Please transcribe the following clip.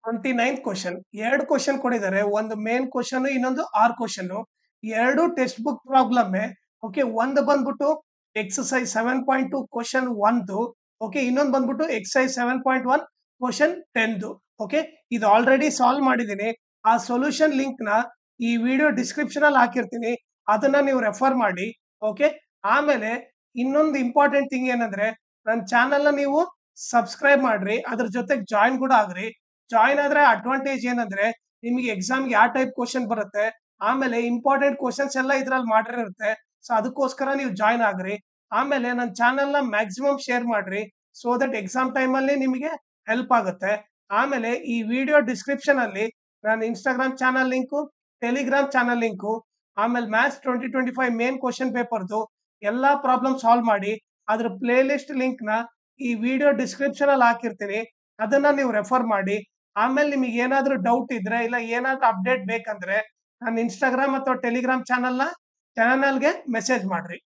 29th question. 2 question ಕೊಟ್ಟಿದ್ದಾರೆ. ಒಂದು main question ಇನ್ನೊಂದು ಆರ್ ಕ್ವೆಶ್ಚನ್. 2 ಟೆಕ್ಸ್ಟ್ ಬುಕ್ ಪ್ರಾಬ್ಲಮ್ಮೆ. ಓಕೆ. ಒಂದು ಬಂದ್ಬಿಟ್ಟು ಎಕ್ಸರ್ಸೈಸ್ 7.2 ಕ್ವೆಶ್ಚನ್ 1 ಓಕೆ. ಇನ್ನೊಂದು ಬಂದ್ಬಿಟ್ಟು ಎಕ್ಸರ್ಸೈಸ್ 7.1 ಕ್ವೆಶ್ಚನ್ 10 ಓಕೆ. ಇದು ಆಲ್ರೆಡಿ ಸಾಲ್ವ್ ಮಾಡಿದ್ದೀನಿ. ಆ ಸೊಲ್ಯೂಷನ್ ಲಿಂಕ್‌ನ ಈ ವಿಡಿಯೋ ಡಿಸ್ಕ್ರಿಪ್ಷನ್ ಅಲ್ಲಿ ಹಾಕಿರ್ತೀನಿ. ಅದನ್ನ ನೀವು ರೆಫರ್ ಮಾಡಿ. ಓಕೆ. ಆಮೇಲೆ ಇನ್ನೊಂದು ಇಂಪಾರ್ಟೆಂಟ್ ಥಿಂಗ್ ಏನಂದ್ರೆ ನನ್ನ ಚಾನೆಲ್‌ನ ನೀವು ಸಬ್ಸ್ಕ್ರೈಬ್ ಮಾಡ್ರಿ. ಅದ್ರ ಜೊತೆಗೆ ಜಾಯಿನ್ ಕೂಡ ಆಗ್ರಿ. ಜಾಯಿನ್ ಆದ್ರೆ ಅಡ್ವಾಂಟೇಜ್ ಏನಂದ್ರೆ ನಿಮಗೆ ಎಕ್ಸಾಮ್‌ಗೆ ಯಾವ ಟೈಪ್ ಕ್ವೆಶ್ಚನ್ ಬರುತ್ತೆ. ಆಮೇಲೆ ಇಂಪಾರ್ಟೆಂಟ್ ಕ್ವೆಶ್ಚನ್ಸ್ ಎಲ್ಲ ಇದ್ರಲ್ಲಿ ಮಾಡಿರುತ್ತೆ. ಸೊ ಅದಕ್ಕೋಸ್ಕರ ನೀವು ಜಾಯಿನ್ ಆಗ್ರಿ. ಆಮೇಲೆ ನನ್ನ ಚಾನೆಲ್‌ನ ಮ್ಯಾಕ್ಸಿಮಮ್ ಶೇರ್ ಮಾಡ್ರಿ. ಸೊ ದಟ್ ಎಕ್ಸಾಮ್ ಟೈಮಲ್ಲಿ ನಿಮಗೆ ಹೆಲ್ಪ್ ಆಗುತ್ತೆ. ಆಮೇಲೆ ಈ ವಿಡಿಯೋ ಡಿಸ್ಕ್ರಿಪ್ಷನ್ ಅಲ್ಲಿ ನನ್ನ Instagram channel link, Telegram channel link, ಆಮೇಲೆ ಮ್ಯಾಥ್ಸ್ 2025 ಮೇನ್ ಕ್ವೆಶ್ಚನ್ ಪೇಪರ್‌ದು ಎಲ್ಲಾ ಪ್ರಾಬ್ಲಮ್ ಸಾಲ್ವ್ ಮಾಡಿ ಅದ್ರ ಪ್ಲೇ ಲಿಸ್ಟ್ ಲಿಂಕ್‌ನ ಈ ವಿಡಿಯೋ ಡಿಸ್ಕ್ರಿಪ್ಷನ್ ಅಲ್ಲಿ ಹಾಕಿರ್ತೀನಿ. ಅದನ್ನ ನೀವು ರೆಫರ್ ಮಾಡಿ. ಆಮೇಲೆ ನಿಮಗೆ ಏನಾದ್ರೂ ಡೌಟ್ ಇದ್ರೆ ಇಲ್ಲ ಏನಾದ್ರೂ ಅಪ್ಡೇಟ್ ಬೇಕಂದ್ರೆ ನನ್ನ ಇನ್‌ಸ್ಟಾಗ್ರಾಮ್ ಅಥವಾ ಟೆಲಿಗ್ರಾಮ್ ಚಾನೆಲ್‌ಗೆ ಮೆಸೇಜ್ ಮಾಡ್ರಿ.